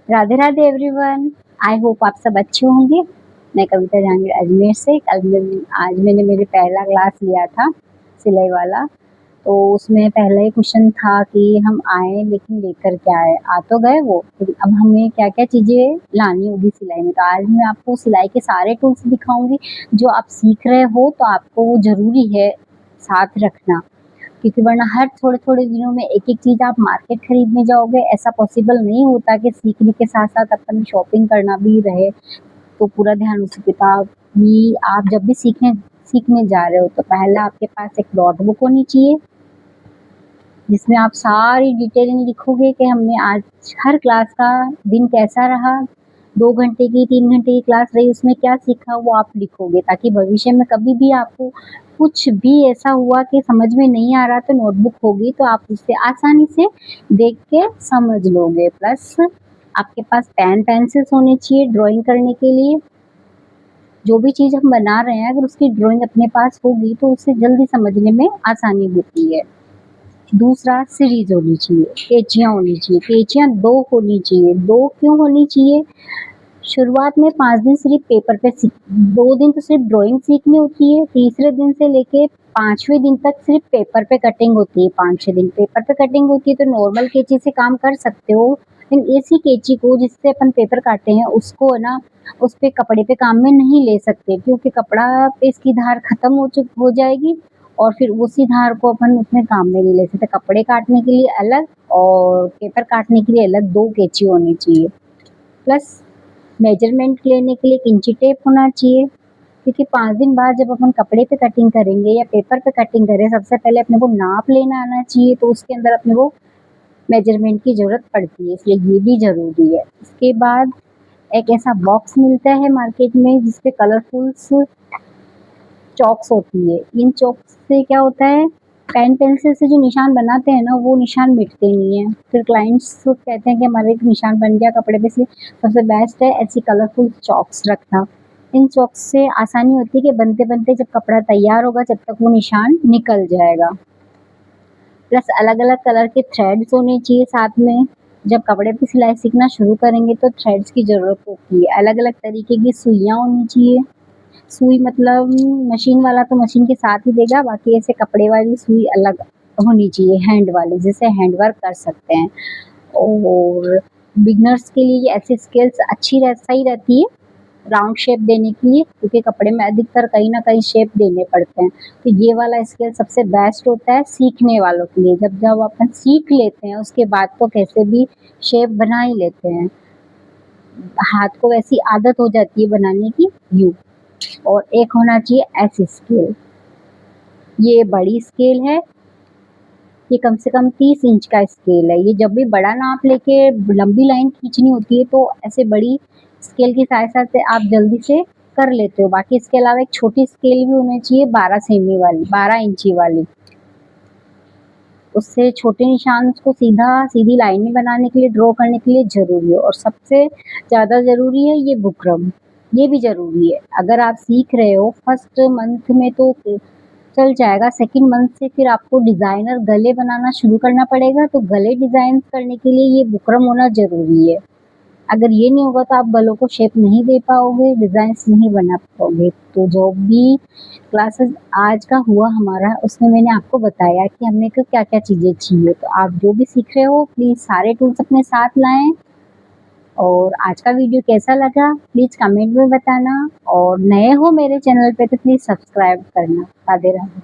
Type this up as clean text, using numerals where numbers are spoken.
Radhe Radhe everyone. I hope आप सब अच्छे होंगे। मैं कविता जहांगीर अजमेर से। आज मैंने मेरे पहला क्लास लिया था सिलाई वाला। तो उसमें पहला ही क्वेश्चन था कि हम आए लेकिन लेकर क्या आए। आ तो गए वो, लेकिन अब हमें क्या क्या चीज़ें लानी होगी सिलाई में। तो आज मैं आपको सिलाई के सारे टूल्स दिखाऊंगी जो आप सीख रहे हो, तो आपको वो ज़रूरी है साथ रखना, क्योंकि वरना हर थोड़े थोड़े दिनों में एक एक चीज़ आप मार्केट खरीदने जाओगे, ऐसा पॉसिबल नहीं होता कि सीखने के साथ साथ अपन शॉपिंग करना भी रहे। तो पूरा ध्यान उसी पे था कि आप जब भी सीखने जा रहे हो तो पहले आपके पास एक नोटबुक होनी चाहिए जिसमें आप सारी डिटेलिंग लिखोगे कि हमने आज हर क्लास का दिन कैसा रहा, 2 घंटे की 3 घंटे की क्लास रही, उसमें क्या सीखा वो आप लिखोगे, ताकि भविष्य में कभी भी आपको कुछ भी ऐसा हुआ कि समझ में नहीं आ रहा तो नोटबुक होगी तो आप उससे आसानी से देख के समझ लोगे। प्लस आपके पास पेन पेंसिल्स होने चाहिए ड्राइंग करने के लिए। जो भी चीज़ हम बना रहे हैं अगर उसकी ड्राइंग अपने पास होगी तो उससे जल्दी समझने में आसानी होती है। दूसरा, सीरीज होनी चाहिए, कैंचियाँ होनी चाहिए। कैंचियाँ 2 होनी चाहिए। 2 क्यों होनी चाहिए? शुरुआत में 5 दिन सिर्फ पेपर पे 2 दिन तो सिर्फ ड्राइंग सीखनी होती है। तीसरे दिन से लेके 5वें दिन तक सिर्फ पेपर पे कटिंग होती है। 5-6 दिन पेपर पे कटिंग होती है, तो नॉर्मल कैंची से काम कर सकते हो, लेकिन ऐसी कैंची को जिससे अपन पेपर काटते हैं उसको है ना, उस पे कपड़े पे काम में नहीं ले सकते, क्योंकि कपड़ा पे इसकी धार खत्म हो जाएगी और फिर उसी धार को अपन उसमें काम में नहीं ले सकते। कपड़े काटने के लिए अलग और पेपर काटने के लिए अलग 2 कैंची होनी चाहिए। प्लस मेजरमेंट लेने के लिए एक इंची टेप होना चाहिए, क्योंकि 5 दिन बाद जब अपन कपड़े पे कटिंग करेंगे या पेपर पे कटिंग करें, सबसे पहले अपने को नाप लेना आना चाहिए, तो उसके अंदर अपने को मेजरमेंट की ज़रूरत पड़ती है, इसलिए ये भी ज़रूरी है। इसके बाद एक ऐसा बॉक्स मिलता है मार्केट में जिसपे कलरफुल्स चॉक्स होती है। इन चॉक्स से क्या होता है, पेन पेंसिल से जो निशान बनाते हैं ना वो निशान मिटते नहीं है। फिर क्लाइंट्स कहते हैं कि हमारे एक निशान बन गया कपड़े पे, से सबसे बेस्ट है ऐसी कलरफुल चॉक्स रखना। इन चॉक्स से आसानी होती है कि बनते बनते जब कपड़ा तैयार होगा तब तक वो निशान निकल जाएगा। प्लस अलग अलग कलर के थ्रेड्स होने चाहिए साथ में। जब कपड़े पे सिलाई सीखना शुरू करेंगे तो थ्रेड्स की ज़रूरत होती है। अलग अलग तरीके की सुइयाँ होनी चाहिए। सुई मतलब मशीन वाला तो मशीन के साथ ही देगा, बाकी ऐसे कपड़े वाली सुई अलग होनी चाहिए, हैंड वाली, जिससे हैंड वर्क कर सकते हैं। और बिगनर्स के लिए ऐसी स्केल्स सही रहती है राउंड शेप देने के लिए, क्योंकि कपड़े में अधिकतर कहीं ना कहीं शेप देने पड़ते हैं। तो ये वाला स्केल सबसे बेस्ट होता है सीखने वालों के लिए। जब जब अपन सीख लेते हैं उसके बाद तो कैसे भी शेप बना ही लेते हैं, हाथ को वैसी आदत हो जाती है बनाने की। यूँ। और एक होना चाहिए एस स्केल। ये बड़ी स्केल है, ये कम से कम 30 इंच का स्केल है। ये जब भी बड़ा नाप लेके लंबी लाइन खींचनी होती है तो ऐसे बड़ी स्केल की सहायता से आप जल्दी से कर लेते हो। बाकी इसके अलावा एक छोटी स्केल भी होनी चाहिए 12 सेमी वाली, 12 इंची वाली। उससे छोटे निशान को सीधी लाइनें बनाने के लिए, ड्रॉ करने के लिए ज़रूरी है। और सबसे ज़्यादा ज़रूरी है ये बुकरम, ये भी ज़रूरी है। अगर आप सीख रहे हो फर्स्ट मंथ में तो चल जाएगा, सेकंड मंथ से फिर आपको डिज़ाइनर गले बनाना शुरू करना पड़ेगा, तो गले डिज़ाइन करने के लिए ये बुकरम होना ज़रूरी है। अगर ये नहीं होगा तो आप गलों को शेप नहीं दे पाओगे, डिज़ाइंस नहीं बना पाओगे। तो जो भी क्लासेस आज का हुआ हमारा, उसमें मैंने आपको बताया कि हमें को क्या-क्या चीज़ें चाहिए। तो आप जो भी सीख रहे हो प्लीज़ सारे टूल्स अपने साथ लाएँ। और आज का वीडियो कैसा लगा प्लीज़ कमेंट में बताना, और नए हो मेरे चैनल पे तो प्लीज़ सब्सक्राइब करना। राधे राधे।